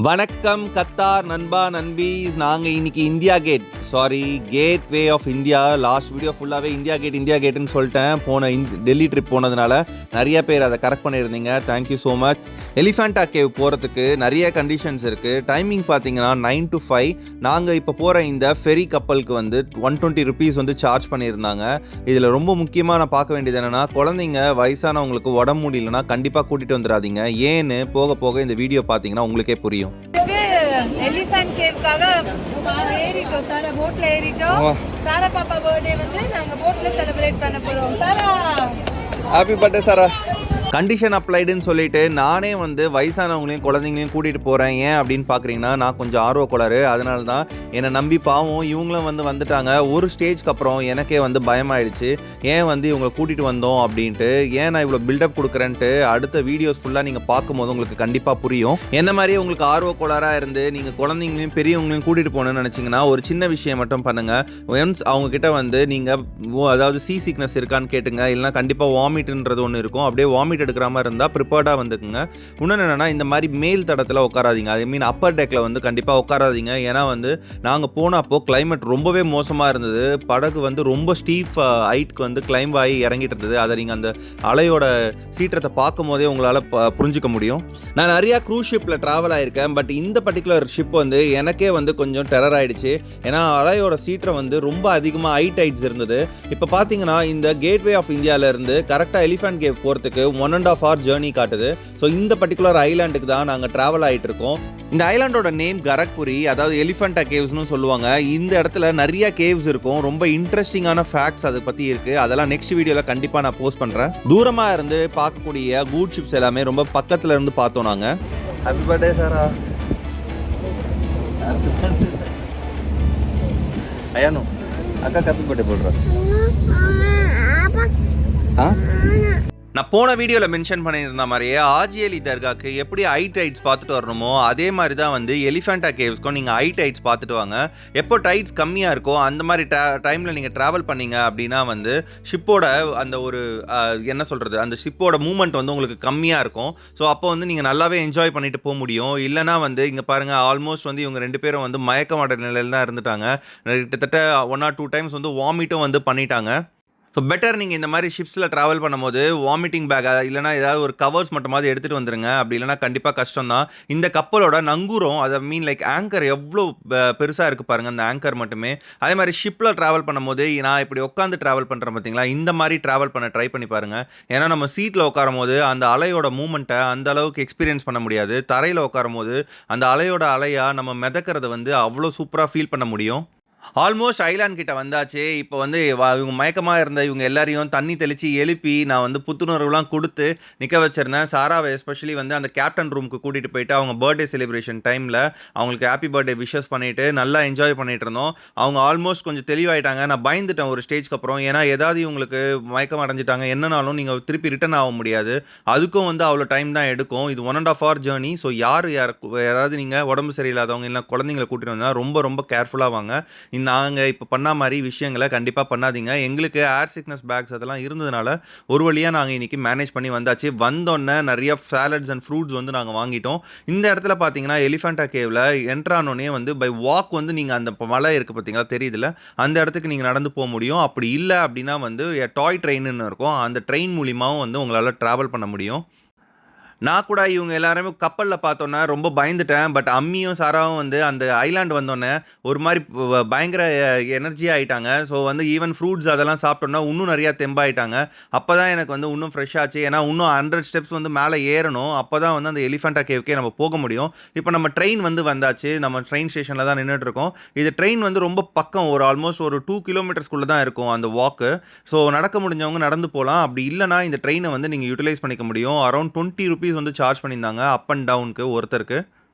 வணக்கம் கத்தார் நண்பா நண்பீஸ். நாங்கள் இன்னைக்கு India Gate way of India. Last video ஃபுல்லாகவே இந்தியா கேட்டுன்னு சொல்லிட்டேன். டெல்லி ட்ரிப் போனதுனால நிறைய பேர் அதை கரெக்ட் பண்ணியிருந்தீங்க. Thank you so much. Elephanta cave போகிறதுக்கு நிறைய கண்டிஷன்ஸ் இருக்குது. டைமிங் பார்த்தீங்கன்னா 9 to 5. நாங்கள் இப்போ போகிற இந்த ஃபெரி கப்பலுக்கு வந்து 120 rupees வந்து சார்ஜ் பண்ணியிருந்தாங்க. இதில் ரொம்ப முக்கியமாக நான் பார்க்க வேண்டியது என்னென்னா, குழந்தைங்க வயசானவங்களுக்கு உடம்பு முடியலன்னா கண்டிப்பாக கூட்டிகிட்டு வந்துடாதீங்க. ஏன்னு போக போக இந்த வீடியோ பார்த்தீங்கன்னா உங்களுக்கே புரியும். எலிஃபென்ட் கேவ்காக ஏறிட்டோம். சாரா போட்ல ஏறிட்டோம். சாரா பாப்பா பர்த்டே வந்து நாங்க போட்ல செலிப்ரேட் பண்ண போறோம். சாரா ஹாப்பி பர்த்டே சாரா. கண்டிஷன் அப்ளைடுன்னு சொல்லிட்டு நானே வந்து வயசானவங்களையும் குழந்தைங்களையும் கூட்டிகிட்டு போகிறேன். ஏன் அப்படின்னு பார்க்குறீங்கன்னா, நான் கொஞ்சம் ஆர்வ கோளாறு. அதனால தான் என்னை நம்பி பாவம் இவங்களும் வந்துட்டாங்க. ஒரு ஸ்டேஜ்க்கு அப்புறம் எனக்கே வந்து பயமாயிடுச்சு. ஏன் வந்து இவங்களை கூட்டிகிட்டு வந்தோம் அப்படின்ட்டு. ஏன் நான் இவ்வளோ பில்டப் கொடுக்குறேன்ட்டு அடுத்த வீடியோஸ் ஃபுல்லாக நீங்கள் பார்க்கும்போது உங்களுக்கு கண்டிப்பாக புரியும். என்ன மாதிரி உங்களுக்கு ஆர்வ கோளாறாக இருந்து நீங்கள் குழந்தைங்களையும் பெரியவங்களையும் கூட்டிகிட்டு போகணுன்னு நினச்சிங்கன்னா ஒரு சின்ன விஷயம் மட்டும் பண்ணுங்கள். ஒன்ஸ் அவங்கக்கிட்ட வந்து நீங்கள் அதாவது சிக்னஸ் இருக்கான்னு கேட்டுங்க. இல்லைனா கண்டிப்பாக வாமிட்ன்றது ஒன்று இருக்கும். அப்படியே வாமிட் எடுக்கிற மாதிரி இருந்தால் ப்ரிப்பேர்டாக வந்துக்குங்க. இன்னொன்று என்னென்னா, இந்த மாதிரி மேல் தடத்தில் உட்காராதீங்க. ஐ மீன் அப்பர் டெக்கில் வந்து கண்டிப்பாக உட்காராதீங்க. ஏன்னா வந்து நாங்கள் போனப்போ கிளைமேட் ரொம்பவே மோசமாக இருந்தது. படகு வந்து ரொம்ப ஸ்டீப் ஹைட்க்கு வந்து கிளைம்ப் ஆகி இறங்கிட்டு இருந்தது. அதை நீங்கள் அந்த அலையோட சீற்றத்தை பார்க்கும் போதே உங்களால் புரிஞ்சிக்க முடியும். நான் நிறையா க்ரூஸ் ஷிப்பில் ட்ராவல் ஆகியிருக்கேன். பட் இந்த பர்டிகுலர் ஷிப் வந்து எனக்கே வந்து கொஞ்சம் டெரர் ஆகிடுச்சு. ஏன்னா அலையோட சீற்றம் வந்து ரொம்ப அதிகமாக ஹைட்ஸ் இருந்தது. இப்போ பார்த்தீங்கன்னா இந்த கேட்வே ஆஃப் இந்தியாவிலேருந்து கரெக்டாக எலிஃபென்ட் கேவ் போகிறதுக்கு 1.5 hour ஜேர்னி காட்டுது. ஸோ இந்த பர்டிகுலர் ஐலாண்டுக்கு தான் நாங்கள் ட்ராவல் ஆகிட்டு இருக்கோம். இந்த ஐலாண்டோட நேம் கரக்புரி, அதாவது எலிஃபெண்டா கேவ்ஸ்னு சொல்லுவாங்க. இந்த இடத்துல நிறைய கேவ்ஸ் இருக்கும். ரொம்ப இன்ட்ரெஸ்டிங்கான ஃபேக்ட்ஸ் அதை பற்றி இருக்குது. அதெல்லாம் நெக்ஸ்ட் வீடியோவில் கண்டிப்பாக நான் போஸ்ட் பண்ணுறேன். தூரமாக இருந்து பார்க்கக்கூடிய கூட் ஷிப்ஸ் எல்லாமே ரொம்ப பக்கத்தில் இருந்து பார்த்தோம் நாங்கள். ஹாப்பி பர்த்டே சாரா. ஐயானோ அக்கா ஹாப்பி பர்த்டே போடுறேன். நான் போன வீடியோவில் மென்ஷன் பண்ணியிருந்த மாதிரியே ஆஜியலி தர்காக்கு எப்படி டைட்ஸ் பார்த்துட்டு வரணுமோ அதே மாதிரி தான் வந்து எலிஃபெண்டா கேவ்ஸ்க்கும் நீங்கள் டைட்ஸ் பார்த்துட்டு வாங்க. எப்போ டைட்ஸ் கம்மியாக இருக்கோ அந்த மாதிரி டைமில் நீங்கள் ட்ராவல் பண்ணீங்க அப்படின்னா வந்து ஷிப்போட அந்த ஒரு என்ன சொல்கிறது, அந்த ஷிப்போட மூவ்மெண்ட் வந்து உங்களுக்கு கம்மியாக இருக்கும். ஸோ அப்போ வந்து நீங்கள் நல்லாவே என்ஜாய் பண்ணிட்டு போக முடியும். இல்லைனா வந்து இங்கே பாருங்கள், ஆல்மோஸ்ட் வந்து இவங்க 2 பேரும் வந்து மயக்கமாட நிலையில் தான் இருந்துட்டாங்க. கிட்டத்தட்ட 1 or 2 times வந்து வாமிட்டும் வந்து பண்ணிட்டாங்க. ஸோ பெட்டர் நீங்கள் இந்த மாதிரி ஷிப்ஸில் ட்ராவல் பண்ணும்போது வாமிட்டிங் பேக் இல்லைனா ஏதாவது ஒரு கவர்ஸ் மட்டுமாவது எடுத்துகிட்டு வந்துடுங்க. அப்படி இல்லைனா கண்டிப்பாக கஷ்டம் தான். இந்த கப்பலோட நங்கூரம், அதை மீன் லைக் ஆங்கர் எவ்வளோ பெருசாக இருக்குது பாருங்கள், அந்த ஆங்கர் மட்டுமே. அதே மாதிரி ஷிப்பில் ட்ராவல் பண்ணும்போது நான் இப்படி உட்காந்து ட்ராவல் பண்ணுறேன் பார்த்தீங்களா, இந்த மாதிரி ட்ராவல் பண்ண ட்ரை பண்ணி பாருங்கள். ஏன்னா நம்ம சீட்டில் உட்காரும் போது அந்த அலையோட மூமெண்ட்டை அந்த அளவுக்கு எக்ஸ்பீரியன்ஸ் பண்ண முடியாது. தரையில் உட்காரும் போது அந்த அலையோட அலையாக நம்ம மிதக்கிறத வந்து அவ்வளோ சூப்பராக ஃபீல் பண்ண முடியும். ஆல்மோஸ்ட் ஐலாண்ட் கிட்ட வந்தாச்சு. இப்போ வந்து இவங்க மயக்கமாக இருந்த இவங்க எல்லாரையும் தண்ணி தெளித்து எழுப்பி நான் வந்து புத்துணர்வுலாம் கொடுத்து நிற்க வச்சுருந்தேன். சாராவை எஸ்பெஷலி வந்து அந்த கேப்டன் ரூமுக்கு கூட்டிகிட்டு போயிட்டு அவங்க பர்த்டே செலிப்ரேஷன் டைமில் அவங்களுக்கு ஹாப்பி பர்த்டே விஷஸ் பண்ணிவிட்டு நல்லா என்ஜாய் பண்ணிகிட்டு இருந்தோம். அவங்க ஆல்மோஸ்ட் கொஞ்சம் தெளிவாயிட்டாங்க. நான் பயந்துட்டேன் ஒரு ஸ்டேஜ்க்கு அப்புறம். ஏன்னா ஏதாவது இவங்களுக்கு மயக்கம் அடைஞ்சிட்டாங்க என்னன்னாலும் நீங்கள் திருப்பி ரிட்டர்ன் ஆக முடியாது. அதுக்கும் வந்து அவ்வளோ டைம் தான் எடுக்கும். இது 1.5 hour ஜேர்னி. ஸோ யாராவது நீங்கள் உடம்பு சரியில்லாதவங்க இல்லை குழந்தைங்களை கூட்டிகிட்டு வந்தால் ரொம்ப ரொம்ப கேர்ஃபுல்லாக வாங்க. நாங்கள் இப்போ பண்ண மாதிரி விஷயங்களை கண்டிப்பாக பண்ணாதீங்க. எங்களுக்கு ஏர் சிக்னஸ் பேக்ஸ் அதெல்லாம் இருந்ததுனால ஒரு வழியாக நாங்கள் இன்றைக்கி மேனேஜ் பண்ணி வந்தாச்சு. வந்தோடனே நிறைய சாலட்ஸ் அண்ட் ஃப்ரூட்ஸ் வந்து நாங்கள் வாங்கிட்டோம். இந்த இடத்துல பார்த்தீங்கன்னா எலிஃபெண்டா கேவில் என்ட்ரானோடனே வந்து பை வாக் வந்து நீங்கள் அந்த மலை இருக்குது பார்த்தீங்களா, தெரியுதுல, அந்த இடத்துக்கு நீங்கள் நடந்து போக முடியும். அப்படி இல்லை அப்படின்னா வந்து டாய் ட்ரெயின்னு இருக்கும். அந்த ட்ரெயின் மூலியமாகவும் வந்து உங்களால் ட்ராவல் பண்ண முடியும். நான் கூட இவங்க எல்லாருமே கப்பலில் பார்த்தோன்னே ரொம்ப பயந்துட்டேன். பட் அம்மியும் சாராவும் வந்து அந்த ஐலாண்டு வந்தோடனே ஒரு மாதிரி பயங்கர எனர்ஜியாக ஆகிட்டாங்க. ஸோ வந்து ஈவன் ஃப்ரூட்ஸ் அதெல்லாம் சாப்பிட்டோன்னா இன்னும் நிறையா தெம்பாயிட்டாங்க. அப்போ தான் எனக்கு வந்து இன்னும் ஃப்ரெஷ்ஷாச்சு. ஏன்னா இன்னும் 100 steps வந்து மேலே ஏறணும். அப்போ தான் வந்து அந்த எலிஃபெண்டா கேவ்க்கே நம்ம போக முடியும். இப்போ நம்ம ட்ரெயின் வந்து வந்தாச்சு. நம்ம ட்ரெயின் ஸ்டேஷனில் தான் நின்றுட்டுருக்கோம். இது ட்ரெயின் வந்து ரொம்ப பக்கம், ஒரு ஆல்மோஸ்ட் ஒரு 2 kilometers தான் இருக்கும் அந்த வாக்கு. ஸோ நடக்க முடிஞ்சவங்க நடந்து போகலாம். அப்படி இல்லைனா இந்த ட்ரெயினை வந்து நீங்கள் யூட்டிலைஸ் பண்ணிக்க முடியும். அரௌண்ட் 20 rupees வந்து சார்ஜ் பண்ணியிருந்தாங்க அப் அண்ட் டவுனுக்கு ஒருத்தருக்கு.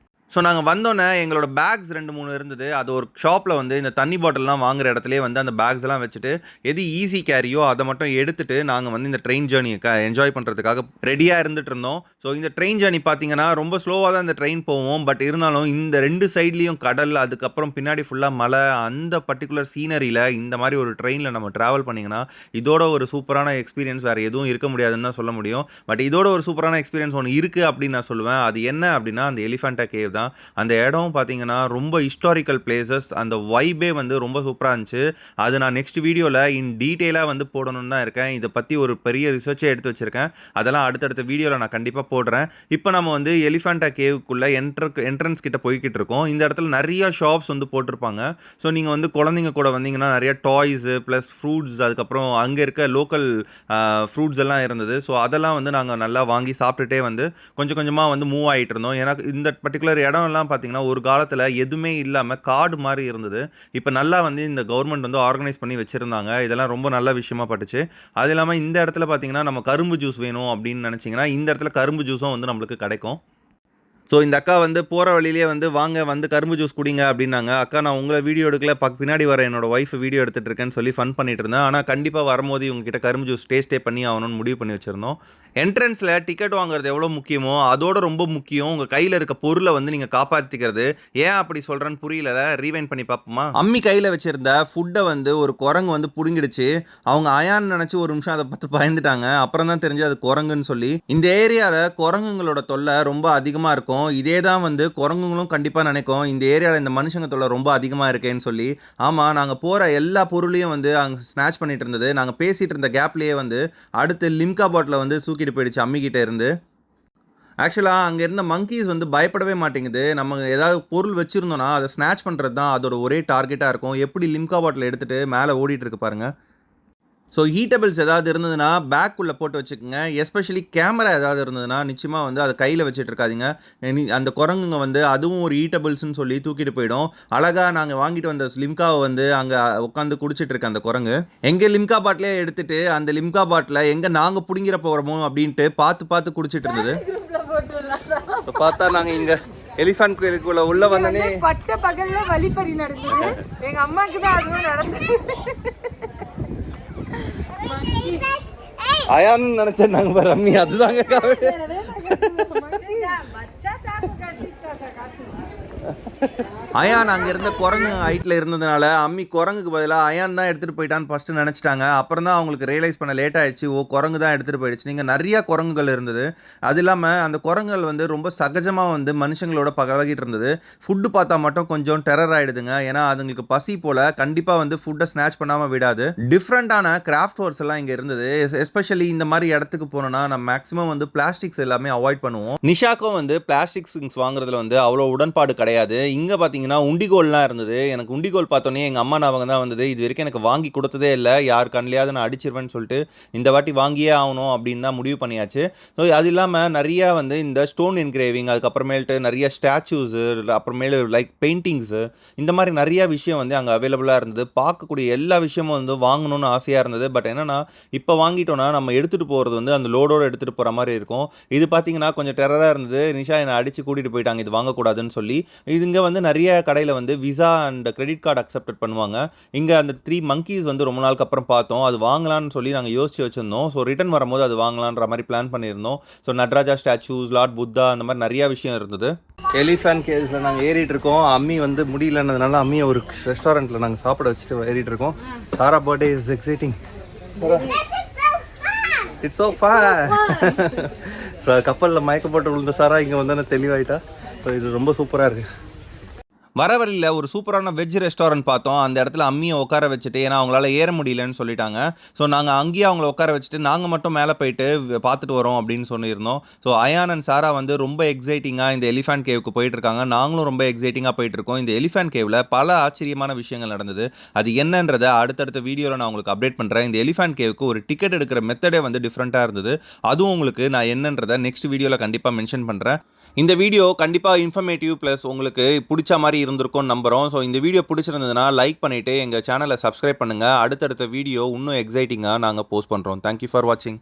ஸோ நாங்கள் வந்தோன்னே எங்களோட பேக்ஸ் 2-3 இருந்தது. அது ஒரு ஷாப்பில் வந்து இந்த தண்ணி பாட்டில்லாம் வாங்குற இடத்துலேயே வந்து அந்த பேக்ஸ் எல்லாம் வச்சுட்டு எது ஈஸி கேரியோ அதை மட்டும் எடுத்துகிட்டு நாங்கள் வந்து இந்த ட்ரெயின் ஜேர்னியை என்ஜாய் பண்ணுறதுக்காக ரெடியாக இருந்துகிட்டு இருந்தோம். ஸோ இந்த ட்ரெயின் ஜேர்னி பார்த்தீங்கன்னா ரொம்ப ஸ்லோவாக தான் இந்த ட்ரெயின் போவோம். பட் இருந்தாலும் இந்த 2 சைட்லேயும் கடல், அதுக்கப்புறம் பின்னாடி ஃபுல்லாக மலை, அந்த பர்டிகுலர் சீனரியில் இந்த மாதிரி ஒரு ட்ரெயினில் நம்ம ட்ராவல் பண்ணிங்கன்னா இதோட ஒரு சூப்பரான எக்ஸ்பீரியன்ஸ் வேறு எதுவும் இருக்க முடியாதுன்னு தான் சொல்ல முடியும். பட் இதோட ஒரு சூப்பரான எக்ஸ்பீரியன்ஸ் ஒன்று இருக்குது அப்படின்னு நான் சொல்லுவேன். அது என்ன அப்படின்னா அந்த எலிஃபெண்டா கேவ் தான். தான். அந்த இடம் பார்த்தீங்கன்னா ரொம்ப ஹிஸ்டாரிக்கல் பிளேசஸ், அந்த வைபே வந்து ரொம்ப சூப்பராக இருந்துச்சு. அது நான் நெக்ஸ்ட் வீடியோவில் இன் டீட்டெயிலாக வந்து போடணும்னு தான் இருக்கேன். இதை பற்றி ஒரு பெரிய ரிசர்ச்சே எடுத்து வச்சுருக்கேன். அதெல்லாம் அடுத்தடுத்த வீடியோவில் நான் கண்டிப்பாக போடுறேன். இப்போ நம்ம வந்து எலிஃபண்டா கேவுக்குள்ளே என்ட்ரன்ஸ் கிட்ட போய்கிட்டு இருக்கோம். இந்த இடத்துல நிறைய ஷாப்ஸ் வந்து போட்டிருப்பாங்க. ஸோ நீங்கள் வந்து குழந்தைங்க கூட வந்தீங்கன்னா நிறைய டாய்ஸு ப்ளஸ் ஃப்ரூட்ஸ், அதுக்கப்புறம் அங்கே இருக்க லோக்கல் ஃப்ரூட்ஸ் எல்லாம் இருந்தது. ஸோ அதெல்லாம் வந்து நாங்கள் நல்லா வாங்கி சாப்பிட்டுட்டே வந்து கொஞ்சம் கொஞ்சமாக வந்து மூவ் ஆகிட்டு இருந்தோம். ஏன்னா இந்த பர்டிகுலர் இடம்லாம் பார்த்தீங்கன்னா ஒரு காலத்தில் எதுவுமே இல்லாமல் காடு மாதிரி இருந்தது. இப்போ நல்லா வந்து இந்த கவர்மெண்ட் வந்து ஆர்கனைஸ் பண்ணி வச்சுருந்தாங்க. இதெல்லாம் ரொம்ப நல்ல விஷயமா பட்டுச்சு. அது இல்லாமல் இந்த இடத்துல பார்த்தீங்கன்னா நம்ம கரும்பு ஜூஸ் வேணும் அப்படின்னு நினச்சிங்கன்னா இந்த இடத்துல கரும்பு ஜூஸும் வந்து நம்மளுக்கு கிடைக்கும். ஸோ இந்த அக்கா வந்து போகிற வழியிலே வந்து வாங்க வந்து கரும்பு ஜூஸ் குடிங்க அப்படின்னாங்க. அக்கா நான் உங்களை வீடியோ எடுக்கல, பின்னாடி வர என்னோட ஒய்ஃப் வீடியோ எடுத்துகிட்டு இருக்கேன்னு சொல்லி ஃபன் பண்ணிட்டு இருந்தேன். ஆனால் கண்டிப்பாக வரும்போது இவங்ககிட்ட கரும்பு ஜூஸ் டேஸ்ட்டே பண்ணி ஆகணும்னு முடிவு பண்ணி வச்சுருந்தோம். என்ட்ரன்ஸில் டிக்கெட் வாங்குறது எவ்வளோ முக்கியமோ அதோட ரொம்ப முக்கியம் உங்கள் கையில் இருக்க பொருளை வந்து நீங்கள் காப்பாற்றிக்கிறது. ஏன் அப்படி சொல்கிறேன்னு புரியல, ரீவைண்ட் பண்ணி பார்ப்போமா. அம்மி கையில் வச்சுருந்த ஃபுட்டை வந்து ஒரு குரங்கு வந்து பிடுங்கிடுச்சு. அவங்க அயான்னு நினச்சி ஒரு நிமிஷம் அதை பார்த்து பயந்துட்டாங்க. அப்புறம் தான் தெரிஞ்சு அது குரங்குன்னு சொல்லி. இந்த ஏரியாவில் குரங்குங்களோட தொல்லை ரொம்ப அதிகமாக இருக்கும். இதே தான் வந்து குரங்குங்களும் கண்டிப்பாக நினைக்கும், இந்த ஏரியாவில் இந்த மனுஷங்க தொல்லை ரொம்ப அதிகமாக இருக்கேன்னு சொல்லி. ஆமாம், நாங்கள் போகிற எல்லா பொருளையும் வந்து அங்கே ஸ்நாச் பண்ணிட்டு இருந்தது. நாங்கள் பேசிகிட்டு இருந்த கேப்லேயே வந்து அடுத்து லிம்கா பாட்டில் வந்து தூக்கிட்டு போயிடுச்சு அம்மிக்கிட்ட இருந்து. ஆக்சுவலாக அங்கே இருந்த மங்கீஸ் வந்து பயப்படவே மாட்டேங்குது. நம்ம ஏதாவது பொருள் வச்சுருந்தோன்னா அதை ஸ்நாச் பண்ணுறது தான் அதோட ஒரே டார்கெட்டாக இருக்கும். எப்படி லிம்கா பாட்டில் எடுத்துகிட்டு மேலே ஓடிட்டு இருக்கு பாருங்கள். ஸோ ஹீட்டபிள்ஸ் ஏதாவது இருந்ததுன்னா பேக்குள்ளே போட்டு வச்சுக்கோங்க. எஸ்பெஷலி கேமரா ஏதாவது இருந்ததுன்னா நிச்சயமாக வந்து அதை கையில் வச்சுட்டு இருக்காதிங்க. அந்த குரங்குங்க வந்து அதுவும் ஒரு ஹீட்டபிள்ஸ்னு சொல்லி தூக்கிட்டு போயிடும். அழகாக நாங்கள் வாங்கிட்டு வந்த லிம்காவை வந்து அங்கே உட்காந்து குடிச்சிட்டு இருக்க அந்த குரங்கு எங்கள் லிம்கா பாட்டிலே எடுத்துகிட்டு அந்த லிம்கா பாட்டில் எங்கே நாங்கள் பிடிங்கிற போகிறோமோ அப்படின்ட்டு பார்த்து குடிச்சிட்டு இருந்தது. பார்த்தா நாங்கள் இங்கே எலிஃபண்ட் கோயிலுக்குள்ள உள்ள வந்தனே பட்ட பகல்ல வழிப்பறி நடந்தது. எங்கள் அம்மாவுக்கு தான் அதுவும் நடந்தது. அயான்னு நினைச்சேன் நாங்க ரம்மி, அதுதாங்க அயான் அங்கே இருந்த குரங்கு ஹைட்டில் இருந்ததுனால அம்மி குரங்குக்கு பதிலாக அயான் தான் எடுத்துகிட்டு போயிட்டான்னு ஃபஸ்ட்டு நினச்சிட்டாங்க. அப்புறம் தான் அவங்களுக்கு ரியலைஸ் பண்ண லேட் ஆகிடுச்சு. குரங்கு தான் எடுத்துகிட்டு போயிடுச்சு. நீங்கள் நிறையா குரங்குகள் இருந்தது. அது இல்லாமல் அந்த குரங்குகள் வந்து ரொம்ப சகஜமாக வந்து மனுஷங்களோட பழகிட்டு இருந்தது. ஃபுட்டு பார்த்தா மட்டும் கொஞ்சம் டெரர் ஆகிடுதுங்க. ஏன்னா அதுங்களுக்கு பசி போல் கண்டிப்பாக வந்து ஃபுட்டை ஸ்நாச் பண்ணாமல் விடாது. டிஃப்ரெண்ட்டான கிராஃப்ட் ஒர்க்ஸ் எல்லாம் இங்கே இருந்தது. எஸ்பெஷலி இந்த மாதிரி இடத்துக்கு போனோன்னா நம்ம மேக்ஸிமம் வந்து பிளாஸ்டிக்ஸ் எல்லாமே அவாய்ட் பண்ணுவோம். நிஷாக்கும் வந்து பிளாஸ்டிக் திங்ஸ் வாங்குறதுல வந்து அவ்வளோ உடன்பாடு கிடையாது. இங்கே பார்த்தீங்கன்னா உண்டிகோல்லாம் இருந்தது. எனக்கு உண்டிகோல் பார்த்தோன்னே எங்கள் அம்மா ஞாபகம் தான் வந்தது. இது வரைக்கும் எனக்கு வாங்கி கொடுத்ததே இல்லை. யார் கண்ணிலையாவது நான் அடிச்சிருவேன்னு சொல்லிட்டு இந்த வாட்டி வாங்கியே ஆகணும் அப்படின்னு தான் முடிவு பண்ணியாச்சு. ஸோ அது இல்லாமல் நிறையா வந்து இந்த ஸ்டோன் என்கிரேவிங், அதுக்கப்புறமேல்ட்டு நிறைய ஸ்டாச்சூஸு, அப்புறமேலு லைக் பெயிண்டிங்ஸு, இந்த மாதிரி நிறையா விஷயம் வந்து அங்கே அவைலபிளாக இருந்தது. பார்க்கக்கூடிய எல்லா விஷயமும் வந்து வாங்கணும்னு ஆசையாக இருந்தது. பட் என்னென்னா இப்போ வாங்கிட்டோன்னா நம்ம எடுத்துகிட்டு போகிறது வந்து அந்த லோடோடு எடுத்துகிட்டு போகிற மாதிரி இருக்கும். இது பார்த்தீங்கன்னா கொஞ்சம் டெரராக இருந்தது. நிஷா என்னை அடித்து கூட்டிகிட்டு போயிட்டாங்க இது வாங்கக்கூடாதுன்னு சொல்லி. இதுங்க வந்து நிறைய கடையில் வந்து visa and credit card accept பண்ணுவாங்க. இங்கே அந்த 3 monkeys வந்து ரொம்ப நாளுக்கு அப்புறம் பார்த்தோம். அது வாங்கலான்னு சொல்லி நாங்கள் யோசிச்சு வச்சுருந்தோம். ஸோ ரிட்டர்ன் வரும்போது அது வாங்கலான்ற மாதிரி பிளான் பண்ணியிருந்தோம். So Natraja statues, Lord Buddha, அந்த மாதிரி நிறையா விஷயம் இருந்தது. எலிஃபண்ட் கேவ்ஸில் நாங்கள் ஏறிட்டு இருக்கோம். அம்மி வந்து முடியலன்னதுனால அம்மியை ஒரு ரெஸ்டாரண்ட்டில் நாங்கள் சாப்பிட வச்சுட்டு ஏறிட்டு இருக்கோம். Sara birthday is exciting. It's so fun. So கப்பலில் மயக்க போட்டு விழுந்த சாரா இங்கே வந்தோன்னே தெளிவாயிட்டா. ஸோ இது ரொம்ப சூப்பராக இருக்குது. வர வழியில் ஒரு சூப்பரான வெஜ் ரெஸ்டாரண்ட் பார்த்தோம். அந்த இடத்துல அம்மியை உட்கார வச்சுட்டு, ஏன்னா அவங்களால ஏற முடியலன்னு சொல்லிட்டாங்க. ஸோ நாங்கள் அங்கேயே அவங்கள உட்கார வச்சுட்டு நாங்கள் மட்டும் மேலே போயிட்டு பார்த்துட்டு வரோம் அப்படின்னு சொல்லியிருந்தோம். ஸோ அயான் அண்ட் சாரா வந்து ரொம்ப எக்ஸைட்டிங்காக இந்த எலிஃபண்ட் கேவுக்கு போயிட்டுருக்காங்க. நாங்களும் ரொம்ப எக்ஸைட்டிங்காக போயிட்டுருக்கோம். இந்த எலிஃபண்ட் கேவில் பல ஆச்சரியமான விஷயங்கள் நடந்தது. அது என்னன்றதை அடுத்தடுத்த வீடியோவில் நான் உங்களுக்கு அப்டேட் பண்ணுறேன். இந்த எலிஃபண்ட் கேவுக்கு ஒரு டிக்கெட் எடுக்கிற மெத்தடே வந்து டிஃப்ரெண்ட்டாக இருந்தது. அதுவும் உங்களுக்கு நான் என்னன்றதை நெக்ஸ்ட் வீடியோவில் கண்டிப்பாக மென்ஷன் பண்ணுறேன். இந்த வீடியோ கண்டிப்பாக இன்ஃபர்மேட்டிவ் ப்ளஸ் உங்களுக்கு பிடிச்ச மாதிரி இருந்திருக்கும்னு நம்புகிறோம். ஸோ இந்த வீடியோ பிடிச்சிருந்ததுன்னா லைக் பண்ணிவிட்டு எங்கள் சேனலை சப்ஸ்கிரைப் பண்ணுங்கள். அடுத்தடுத்த வீடியோ இன்னும் எக்ஸைட்டிங்காக நாங்கள் போஸ்ட் பண்ணுறோம். தேங்க்யூ ஃபார் வாட்சிங்.